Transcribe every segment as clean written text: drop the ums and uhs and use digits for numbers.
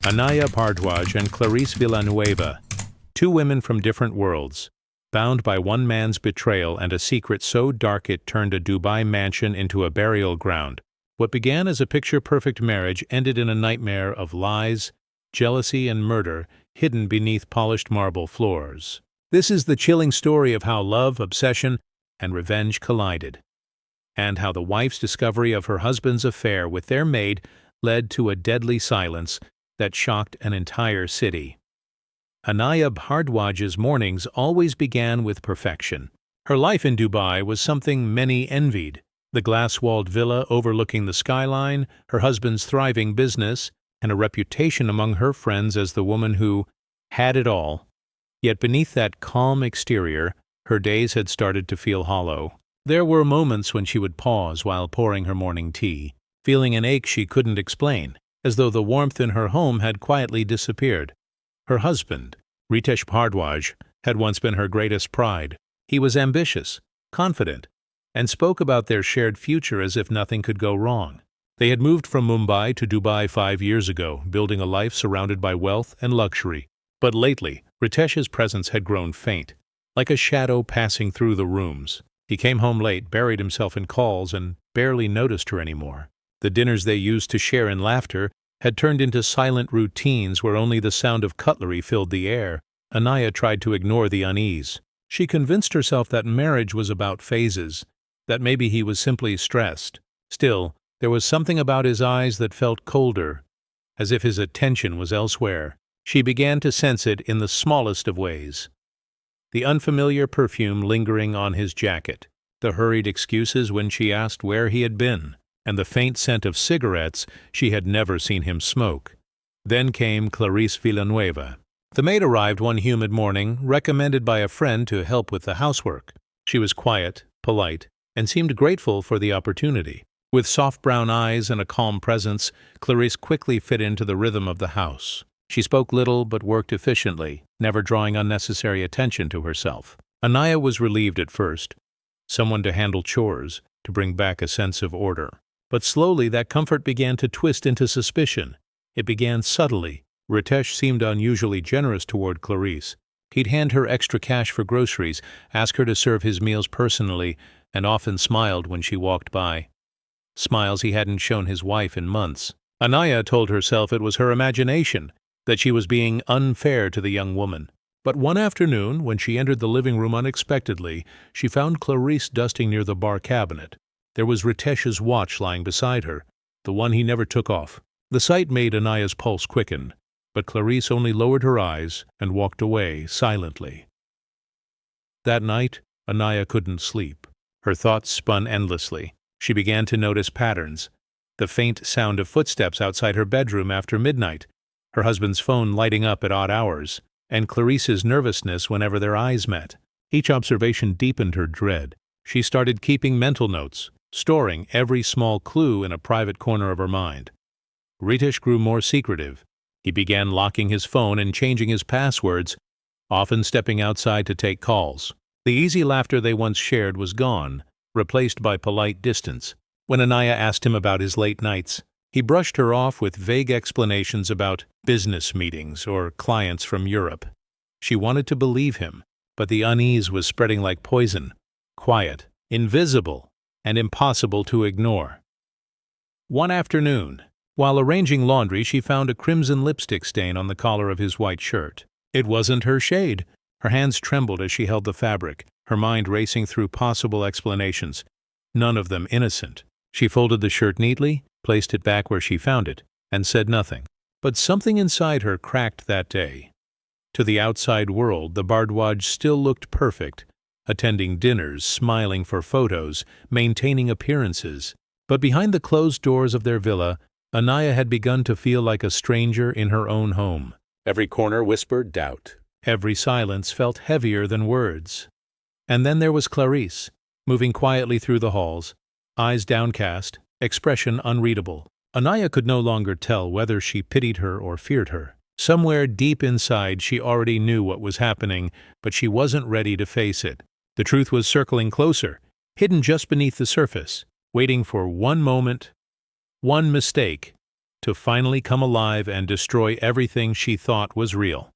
Anaya Bhardwaj and Clarice Villanueva, two women from different worlds, bound by one man's betrayal and a secret so dark it turned a Dubai mansion into a burial ground. What began as a picture-perfect marriage ended in a nightmare of lies, jealousy, and murder hidden beneath polished marble floors. This is the chilling story of how love, obsession, and revenge collided, and how the wife's discovery of her husband's affair with their maid led to a deadly silence that shocked an entire city. Anaya Bhardwaj's mornings always began with perfection. Her life in Dubai was something many envied. The glass-walled villa overlooking the skyline, her husband's thriving business, and a reputation among her friends as the woman who had it all. Yet beneath that calm exterior, her days had started to feel hollow. There were moments when she would pause while pouring her morning tea, feeling an ache she couldn't explain, as though the warmth in her home had quietly disappeared. Her husband, Ritesh Bhardwaj, had once been her greatest pride. He was ambitious, confident, and spoke about their shared future as if nothing could go wrong. They had moved from Mumbai to Dubai 5 years ago, building a life surrounded by wealth and luxury. But lately, Ritesh's presence had grown faint, like a shadow passing through the rooms. He came home late, buried himself in calls, and barely noticed her anymore. The dinners they used to share in laughter had turned into silent routines where only the sound of cutlery filled the air. Anaya tried to ignore the unease. She convinced herself that marriage was about phases, that maybe he was simply stressed. Still, there was something about his eyes that felt colder, as if his attention was elsewhere. She began to sense it in the smallest of ways. The unfamiliar perfume lingering on his jacket, the hurried excuses when she asked where he had been, and the faint scent of cigarettes she had never seen him smoke. Then came Clarice Villanueva. The maid arrived one humid morning, recommended by a friend to help with the housework. She was quiet, polite, and seemed grateful for the opportunity. With soft brown eyes and a calm presence, Clarice quickly fit into the rhythm of the house. She spoke little but worked efficiently, never drawing unnecessary attention to herself. Anaya was relieved at first. Someone to handle chores, to bring back a sense of order. But slowly that comfort began to twist into suspicion. It began subtly. Ritesh seemed unusually generous toward Clarice. He'd hand her extra cash for groceries, ask her to serve his meals personally, and often smiled when she walked by. Smiles he hadn't shown his wife in months. Anaya told herself it was her imagination, that she was being unfair to the young woman. But one afternoon, when she entered the living room unexpectedly, she found Clarice dusting near the bar cabinet. There was Ritesh's watch lying beside her, the one he never took off. The sight made Anaya's pulse quicken, but Clarice only lowered her eyes and walked away silently. That night, Anaya couldn't sleep. Her thoughts spun endlessly. She began to notice patterns. The faint sound of footsteps outside her bedroom after midnight, her husband's phone lighting up at odd hours, and Clarice's nervousness whenever their eyes met. Each observation deepened her dread. She started keeping mental notes, storing every small clue in a private corner of her mind. Ritesh grew more secretive. He began locking his phone and changing his passwords, often stepping outside to take calls. The easy laughter they once shared was gone, replaced by polite distance. When Anaya asked him about his late nights, he brushed her off with vague explanations about business meetings or clients from Europe. She wanted to believe him, but the unease was spreading like poison, quiet, invisible, and impossible to ignore. One afternoon, while arranging laundry, she found a crimson lipstick stain on the collar of his white shirt. It wasn't her shade. Her hands trembled as she held the fabric, her mind racing through possible explanations, none of them innocent. She folded the shirt neatly, placed it back where she found it, and said nothing. But something inside her cracked that day. To the outside world, the Bhardwaj still looked perfect, attending dinners, smiling for photos, maintaining appearances. But behind the closed doors of their villa, Anaya had begun to feel like a stranger in her own home. Every corner whispered doubt. Every silence felt heavier than words. And then there was Clarice, moving quietly through the halls, eyes downcast, expression unreadable. Anaya could no longer tell whether she pitied her or feared her. Somewhere deep inside she already knew what was happening, but she wasn't ready to face it. The truth was circling closer, hidden just beneath the surface, waiting for one moment, one mistake, to finally come alive and destroy everything she thought was real.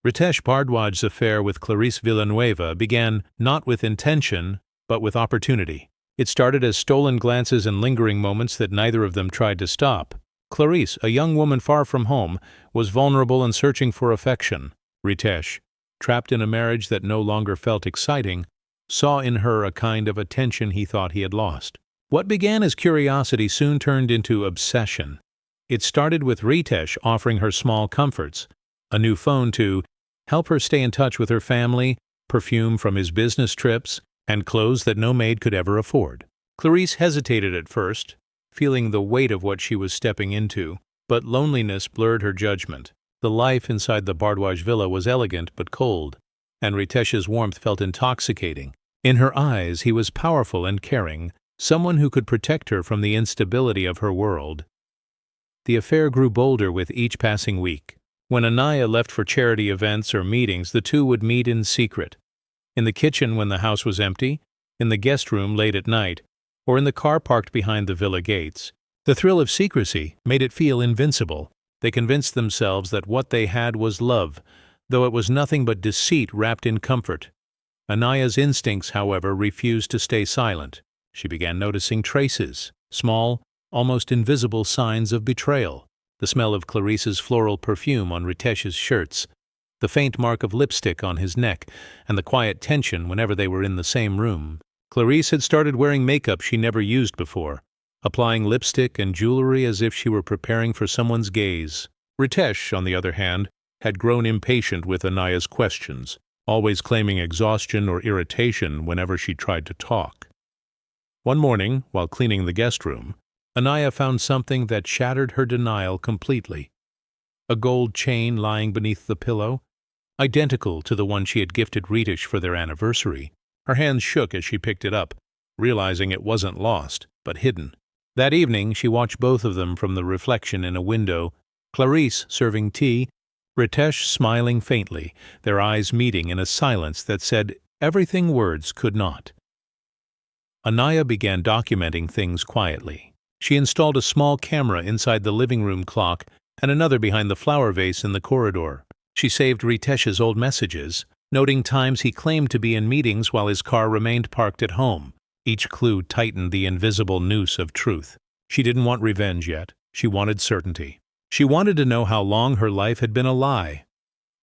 Ritesh Bhardwaj's affair with Clarice Villanueva began not with intention, but with opportunity. It started as stolen glances and lingering moments that neither of them tried to stop. Clarice, a young woman far from home, was vulnerable and searching for affection. Ritesh, trapped in a marriage that no longer felt exciting, saw in her a kind of attention he thought he had lost. What began as curiosity soon turned into obsession. It started with Ritesh offering her small comforts, a new phone to help her stay in touch with her family, perfume from his business trips, and clothes that no maid could ever afford. Clarice hesitated at first, feeling the weight of what she was stepping into, but loneliness blurred her judgment. The life inside the Bhardwaj villa was elegant but cold, and Ritesh's warmth felt intoxicating. In her eyes he was powerful and caring, someone who could protect her from the instability of her world. The affair grew bolder with each passing week. When Anaya left for charity events or meetings, the two would meet in secret. In the kitchen when the house was empty, in the guest room late at night, or in the car parked behind the villa gates. The thrill of secrecy made it feel invincible. They convinced themselves that what they had was love, though it was nothing but deceit wrapped in comfort. Anaya's instincts, however, refused to stay silent. She began noticing traces, small, almost invisible signs of betrayal. The smell of Clarice's floral perfume on Ritesh's shirts, the faint mark of lipstick on his neck, and the quiet tension whenever they were in the same room. Clarice had started wearing makeup she never used before, applying lipstick and jewelry as if she were preparing for someone's gaze. Ritesh, on the other hand, had grown impatient with Anaya's questions, always claiming exhaustion or irritation whenever she tried to talk. One morning, while cleaning the guest room, Anaya found something that shattered her denial completely. A gold chain lying beneath the pillow, identical to the one she had gifted Ritesh for their anniversary. Her hands shook as she picked it up, realizing it wasn't lost, but hidden. That evening, she watched both of them from the reflection in a window, Clarice serving tea, Ritesh smiling faintly, their eyes meeting in a silence that said everything words could not. Anaya began documenting things quietly. She installed a small camera inside the living room clock and another behind the flower vase in the corridor. She saved Ritesh's old messages, noting times he claimed to be in meetings while his car remained parked at home. Each clue tightened the invisible noose of truth. She didn't want revenge yet. She wanted certainty. She wanted to know how long her life had been a lie.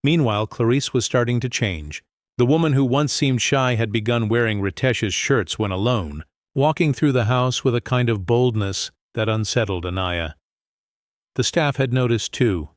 Meanwhile, Clarice was starting to change. The woman who once seemed shy had begun wearing Ritesh's shirts when alone, walking through the house with a kind of boldness that unsettled Anaya. The staff had noticed too.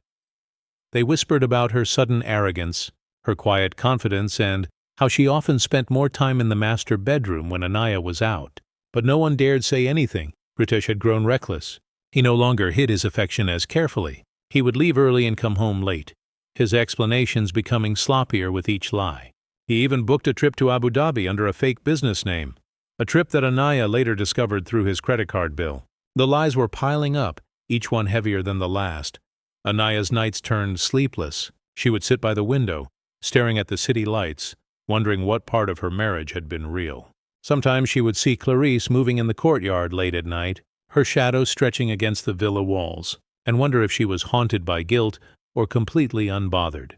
They whispered about her sudden arrogance, her quiet confidence, and how she often spent more time in the master bedroom when Anaya was out. But no one dared say anything. Ritesh had grown reckless. He no longer hid his affection as carefully. He would leave early and come home late, his explanations becoming sloppier with each lie. He even booked a trip to Abu Dhabi under a fake business name, a trip that Anaya later discovered through his credit card bill. The lies were piling up, each one heavier than the last. Anaya's nights turned sleepless. She would sit by the window, staring at the city lights, wondering what part of her marriage had been real. Sometimes she would see Clarice moving in the courtyard late at night, her shadow stretching against the villa walls, and wonder if she was haunted by guilt or completely unbothered.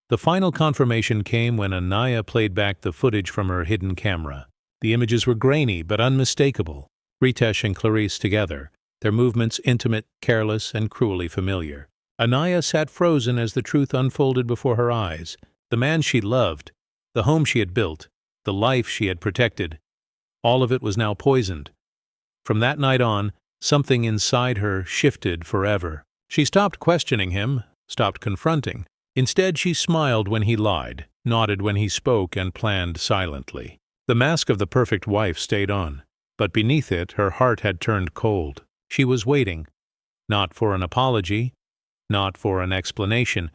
The final confirmation came when Anaya played back the footage from her hidden camera. The images were grainy but unmistakable. Ritesh and Clarice together, their movements intimate, careless, and cruelly familiar. Anaya sat frozen as the truth unfolded before her eyes. The man she loved, the home she had built, the life she had protected, all of it was now poisoned. From that night on, something inside her shifted forever. She stopped questioning him, stopped confronting. Instead, she smiled when he lied, nodded when he spoke, and planned silently. The mask of the perfect wife stayed on, but beneath it her heart had turned cold. She was waiting, not for an apology, not for an explanation,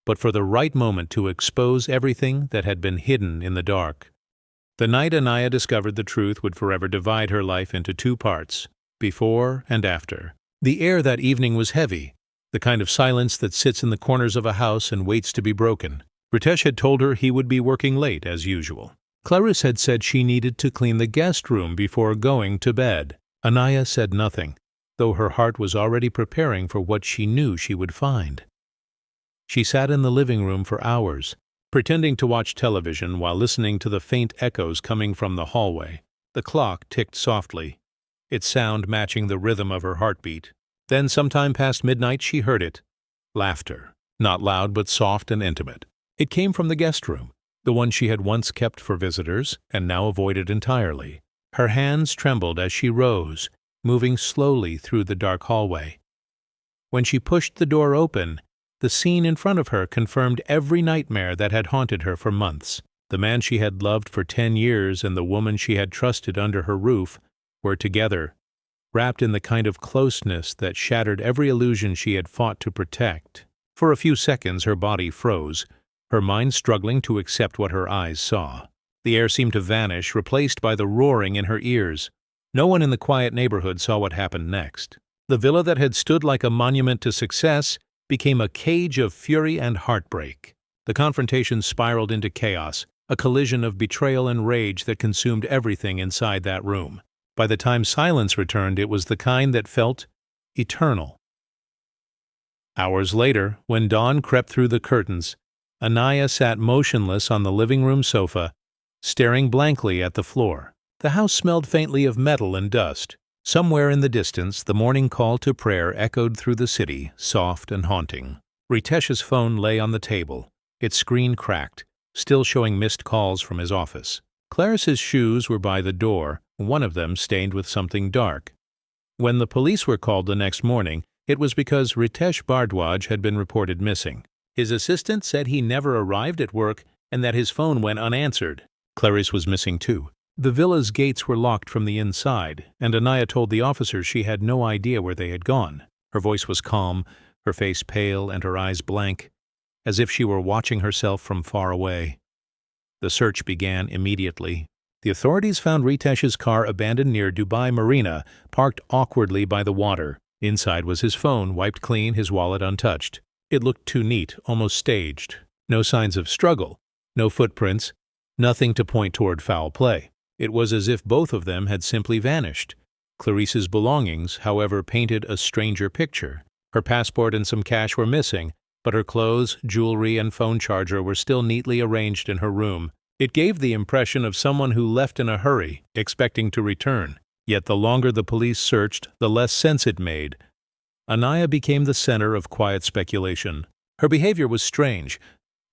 but for the right moment to expose everything that had been hidden in the dark. The night Anaya discovered the truth would forever divide her life into two parts, before and after. The air that evening was heavy, the kind of silence that sits in the corners of a house and waits to be broken. Ritesh had told her he would be working late, as usual. Clarice had said she needed to clean the guest room before going to bed. Anaya said nothing. though her heart was already preparing for what she knew she would find. She sat in the living room for hours, pretending to watch television while listening to the faint echoes coming from the hallway. The clock ticked softly, its sound matching the rhythm of her heartbeat. Then, sometime past midnight, she heard it. Laughter. Not loud, but soft and intimate. It came from the guest room, the one she had once kept for visitors and now avoided entirely. Her hands trembled as she rose, moving slowly through the dark hallway. When she pushed the door open, the scene in front of her confirmed every nightmare that had haunted her for months. The man she had loved for 10 years and the woman she had trusted under her roof were together, wrapped in the kind of closeness that shattered every illusion she had fought to protect. For a few seconds her body froze, her mind struggling to accept what her eyes saw. The air seemed to vanish, replaced by the roaring in her ears. No one in the quiet neighborhood saw what happened next. The villa that had stood like a monument to success became a cage of fury and heartbreak. The confrontation spiraled into chaos, a collision of betrayal and rage that consumed everything inside that room. By the time silence returned, it was the kind that felt eternal. Hours later, when dawn crept through the curtains, Anaya sat motionless on the living room sofa, staring blankly at the floor. The house smelled faintly of metal and dust. Somewhere in the distance, the morning call to prayer echoed through the city, soft and haunting. Ritesh's phone lay on the table, its screen cracked, still showing missed calls from his office. Clarice's shoes were by the door, one of them stained with something dark. When the police were called the next morning, it was because Ritesh Bhardwaj had been reported missing. His assistant said he never arrived at work and that his phone went unanswered. Clarice was missing too. The villa's gates were locked from the inside, and Anaya told the officers she had no idea where they had gone. Her voice was calm, her face pale, and her eyes blank, as if she were watching herself from far away. The search began immediately. The authorities found Ritesh's car abandoned near Dubai Marina, parked awkwardly by the water. Inside was his phone, wiped clean, his wallet untouched. It looked too neat, almost staged. No signs of struggle, no footprints, nothing to point toward foul play. It was as if both of them had simply vanished. Clarice's belongings, however, painted a stranger picture. Her passport and some cash were missing, but her clothes, jewelry, and phone charger were still neatly arranged in her room. It gave the impression of someone who left in a hurry, expecting to return. Yet the longer the police searched, the less sense it made. Anaya became the center of quiet speculation. Her behavior was strange,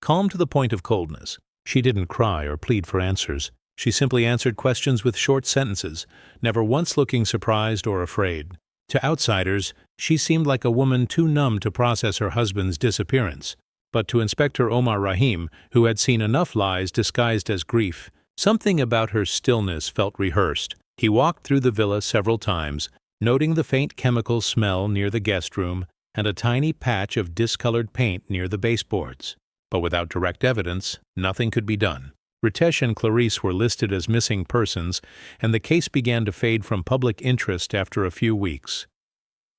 calm to the point of coldness. She didn't cry or plead for answers. She simply answered questions with short sentences, never once looking surprised or afraid. To outsiders, she seemed like a woman too numb to process her husband's disappearance. But to Inspector Omar Rahim, who had seen enough lies disguised as grief, something about her stillness felt rehearsed. He walked through the villa several times, noting the faint chemical smell near the guest room and a tiny patch of discolored paint near the baseboards. But without direct evidence, nothing could be done. Ritesh and Clarice were listed as missing persons, and the case began to fade from public interest after a few weeks.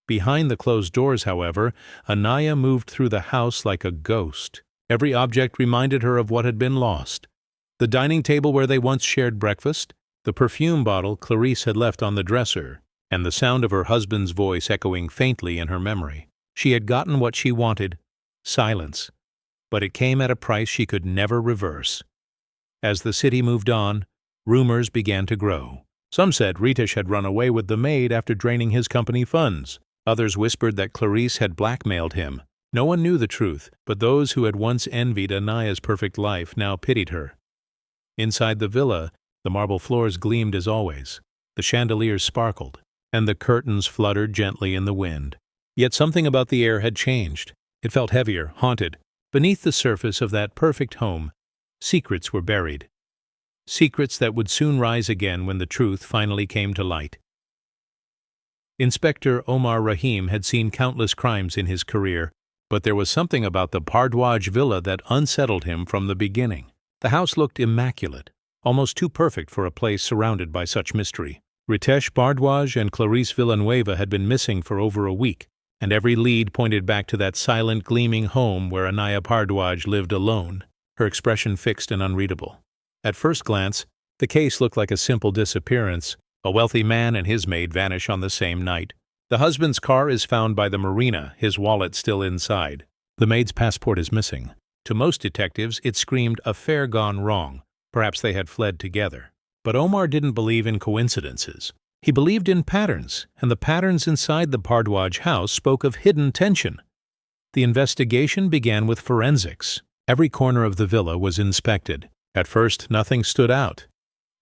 Behind the closed doors, however, Anaya moved through the house like a ghost. Every object reminded her of what had been lost. The dining table where they once shared breakfast, the perfume bottle Clarice had left on the dresser, and the sound of her husband's voice echoing faintly in her memory. She had gotten what she wanted, silence, but it came at a price she could never reverse. As the city moved on, rumors began to grow. Some said Ritesh had run away with the maid after draining his company funds. Others whispered that Clarice had blackmailed him. No one knew the truth, but those who had once envied Anaya's perfect life now pitied her. Inside the villa, the marble floors gleamed as always. The chandeliers sparkled, and the curtains fluttered gently in the wind. Yet something about the air had changed. It felt heavier, haunted. Beneath the surface of that perfect home, secrets were buried. Secrets that would soon rise again when the truth finally came to light. Inspector Omar Rahim had seen countless crimes in his career, but there was something about the Bhardwaj villa that unsettled him from the beginning. The house looked immaculate, almost too perfect for a place surrounded by such mystery. Ritesh Bhardwaj and Clarice Villanueva had been missing for over a week, and every lead pointed back to that silent, gleaming home where Anaya Bhardwaj lived alone, her expression fixed and unreadable. At first glance, the case looked like a simple disappearance. A wealthy man and his maid vanish on the same night. The husband's car is found by the marina, his wallet still inside. The maid's passport is missing. To most detectives, it screamed affair gone wrong. Perhaps they had fled together. But Omar didn't believe in coincidences. He believed in patterns, and the patterns inside the Bhardwaj house spoke of hidden tension. The investigation began with forensics. Every corner of the villa was inspected. At first, nothing stood out.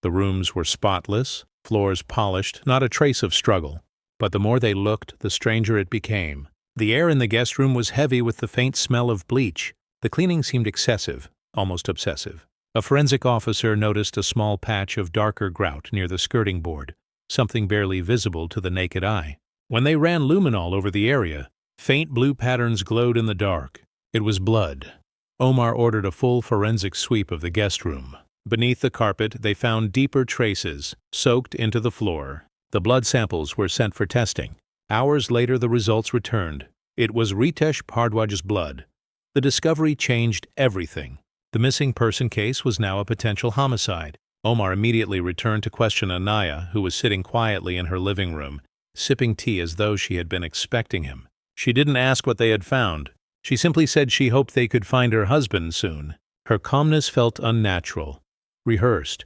The rooms were spotless, floors polished, not a trace of struggle. But the more they looked, the stranger it became. The air in the guest room was heavy with the faint smell of bleach. The cleaning seemed excessive, almost obsessive. A forensic officer noticed a small patch of darker grout near the skirting board, something barely visible to the naked eye. When they ran luminol over the area, faint blue patterns glowed in the dark. It was blood. Omar ordered a full forensic sweep of the guest room. Beneath the carpet, they found deeper traces, soaked into the floor. The blood samples were sent for testing. Hours later, the results returned. It was Ritesh Bhardwaj's blood. The discovery changed everything. The missing person case was now a potential homicide. Omar immediately returned to question Anaya, who was sitting quietly in her living room, sipping tea as though she had been expecting him. She didn't ask what they had found. She simply said she hoped they could find her husband soon. Her calmness felt unnatural, rehearsed,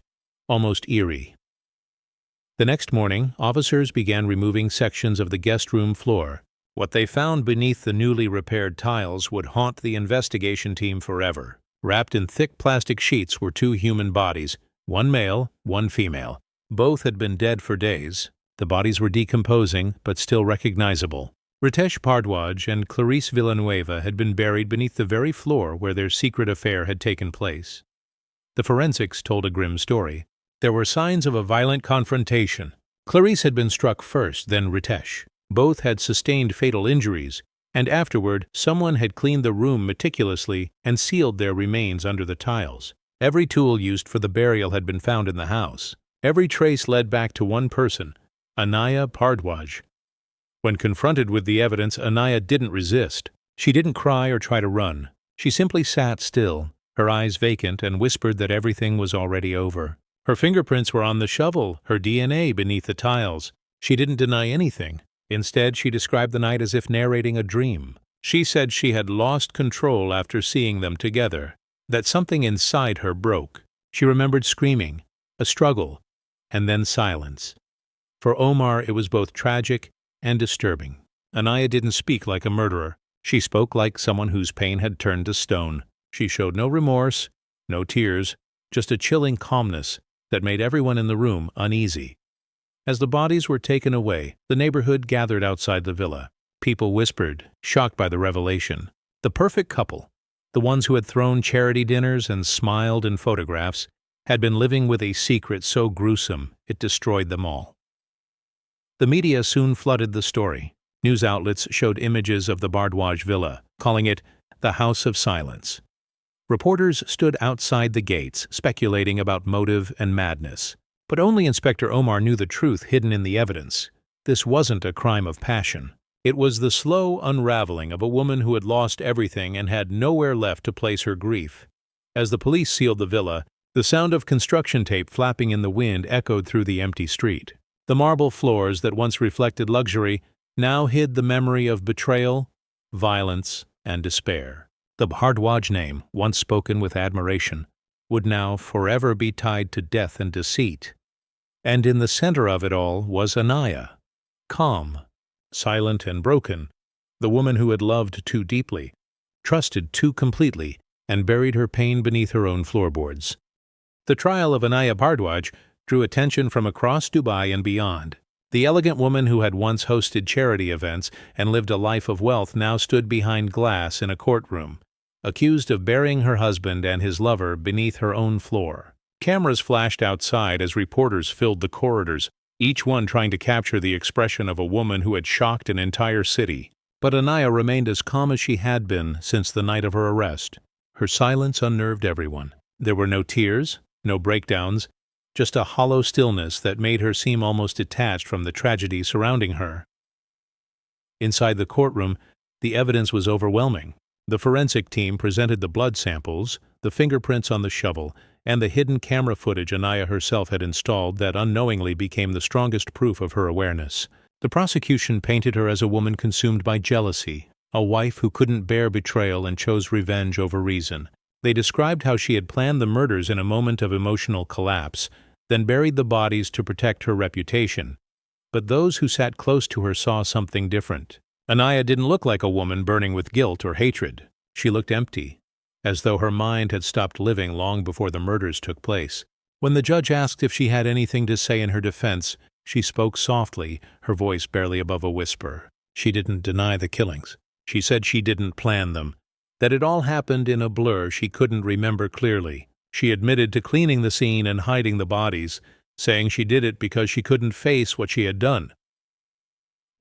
almost eerie. The next morning, officers began removing sections of the guest room floor. What they found beneath the newly repaired tiles would haunt the investigation team forever. Wrapped in thick plastic sheets were two human bodies, one male, one female. Both had been dead for days. The bodies were decomposing, but still recognizable. Ritesh Bhardwaj and Clarice Villanueva had been buried beneath the very floor where their secret affair had taken place. The forensics told a grim story. There were signs of a violent confrontation. Clarice had been struck first, then Ritesh. Both had sustained fatal injuries, and afterward someone had cleaned the room meticulously and sealed their remains under the tiles. Every tool used for the burial had been found in the house. Every trace led back to one person, Anaya Bhardwaj. When confronted with the evidence, Anaya didn't resist. She didn't cry or try to run. She simply sat still, her eyes vacant, and whispered that everything was already over. Her fingerprints were on the shovel, her DNA beneath the tiles. She didn't deny anything. Instead, she described the night as if narrating a dream. She said she had lost control after seeing them together, that something inside her broke. She remembered screaming, a struggle, and then silence. For Omar, it was both tragic and disturbing. Anaya didn't speak like a murderer. She spoke like someone whose pain had turned to stone. She showed no remorse, no tears, just a chilling calmness that made everyone in the room uneasy. As the bodies were taken away, the neighborhood gathered outside the villa. People whispered, shocked by the revelation. The perfect couple, the ones who had thrown charity dinners and smiled in photographs, had been living with a secret so gruesome it destroyed them all. The media soon flooded the story. News outlets showed images of the Bhardwaj villa, calling it the House of Silence. Reporters stood outside the gates, speculating about motive and madness. But only Inspector Omar knew the truth hidden in the evidence. This wasn't a crime of passion. It was the slow unraveling of a woman who had lost everything and had nowhere left to place her grief. As the police sealed the villa, the sound of construction tape flapping in the wind echoed through the empty street. The marble floors that once reflected luxury now hid the memory of betrayal, violence, and despair. The Bhardwaj name, once spoken with admiration, would now forever be tied to death and deceit. And in the center of it all was Anaya, calm, silent and broken, the woman who had loved too deeply, trusted too completely, and buried her pain beneath her own floorboards. The trial of Anaya Bhardwaj drew attention from across Dubai and beyond. The elegant woman who had once hosted charity events and lived a life of wealth now stood behind glass in a courtroom, accused of burying her husband and his lover beneath her own floor. Cameras flashed outside as reporters filled the corridors, each one trying to capture the expression of a woman who had shocked an entire city. But Anaya remained as calm as she had been since the night of her arrest. Her silence unnerved everyone. There were no tears, no breakdowns, just a hollow stillness that made her seem almost detached from the tragedy surrounding her. Inside the courtroom, the evidence was overwhelming. The forensic team presented the blood samples, the fingerprints on the shovel, and the hidden camera footage Anaya herself had installed that unknowingly became the strongest proof of her awareness. The prosecution painted her as a woman consumed by jealousy, a wife who couldn't bear betrayal and chose revenge over reason. They described how she had planned the murders in a moment of emotional collapse, then buried the bodies to protect her reputation. But those who sat close to her saw something different. Anaya didn't look like a woman burning with guilt or hatred. She looked empty, as though her mind had stopped living long before the murders took place. When the judge asked if she had anything to say in her defense, she spoke softly, her voice barely above a whisper. She didn't deny the killings. She said she didn't plan them, that it all happened in a blur she couldn't remember clearly. She admitted to cleaning the scene and hiding the bodies, saying she did it because she couldn't face what she had done.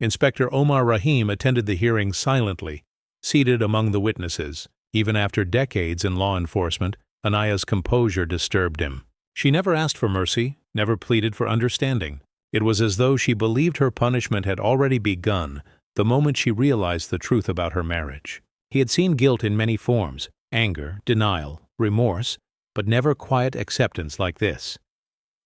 Inspector Omar Rahim attended the hearing silently, seated among the witnesses. Even after decades in law enforcement, Anaya's composure disturbed him. She never asked for mercy, never pleaded for understanding. It was as though she believed her punishment had already begun the moment she realized the truth about her marriage. He had seen guilt in many forms: anger, denial, remorse, but never quiet acceptance like this.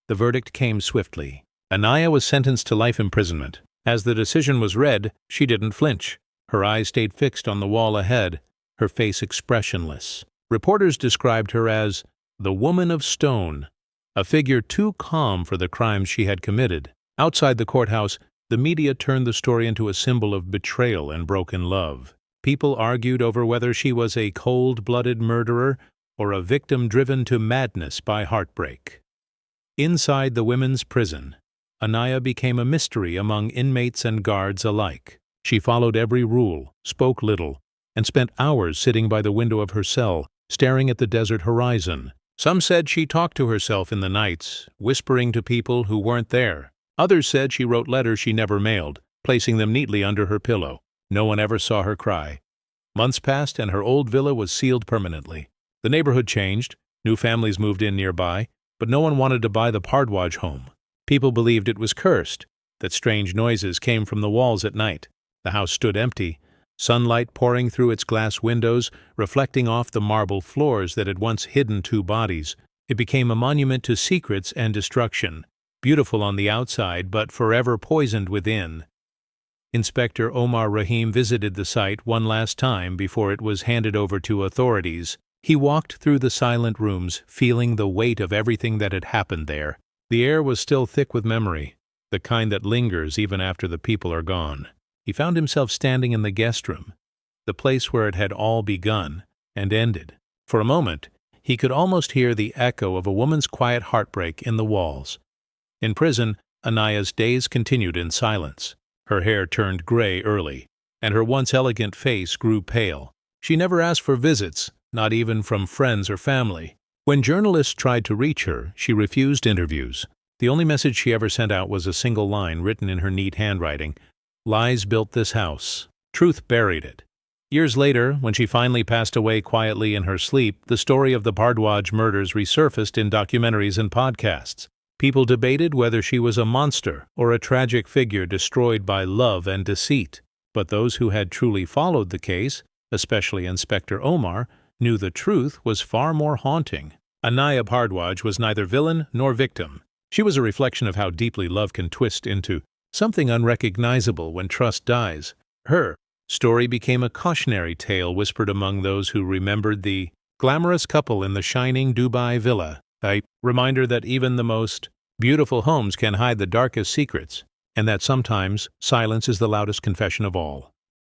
The verdict came swiftly. Anaya was sentenced to life imprisonment. As the decision was read, she didn't flinch. Her eyes stayed fixed on the wall ahead, her face expressionless. Reporters described her as the woman of stone, a figure too calm for the crimes she had committed. Outside the courthouse, the media turned the story into a symbol of betrayal and broken love. People argued over whether she was a cold-blooded murderer or a victim driven to madness by heartbreak. Inside the women's prison, Anaya became a mystery among inmates and guards alike. She followed every rule, spoke little, and spent hours sitting by the window of her cell, staring at the desert horizon. Some said she talked to herself in the nights, whispering to people who weren't there. Others said she wrote letters she never mailed, placing them neatly under her pillow. No one ever saw her cry. Months passed and her old villa was sealed permanently. The neighborhood changed, new families moved in nearby, but no one wanted to buy the Pardwaj home. People believed it was cursed, that strange noises came from the walls at night. The house stood empty, sunlight pouring through its glass windows, reflecting off the marble floors that had once hidden two bodies. It became a monument to secrets and destruction, beautiful on the outside but forever poisoned within. Inspector Omar Rahim visited the site one last time before it was handed over to authorities. He walked through the silent rooms, feeling the weight of everything that had happened there. The air was still thick with memory, the kind that lingers even after the people are gone. He found himself standing in the guest room, the place where it had all begun and ended. For a moment, he could almost hear the echo of a woman's quiet heartbreak in the walls. In prison, Anaya's days continued in silence. Her hair turned gray early, and her once elegant face grew pale. She never asked for visits, not even from friends or family. When journalists tried to reach her, she refused interviews. The only message she ever sent out was a single line written in her neat handwriting: "Lies built this house. Truth buried it." Years later, when she finally passed away quietly in her sleep, the story of the Pardwaj murders resurfaced in documentaries and podcasts. People debated whether she was a monster or a tragic figure destroyed by love and deceit. But those who had truly followed the case, especially Inspector Omar, knew the truth was far more haunting. Anaya Pardwaj was neither villain nor victim. She was a reflection of how deeply love can twist into something unrecognizable when trust dies. Her story became a cautionary tale whispered among those who remembered the glamorous couple in the shining Dubai villa, a reminder that even the most beautiful homes can hide the darkest secrets, and that sometimes silence is the loudest confession of all.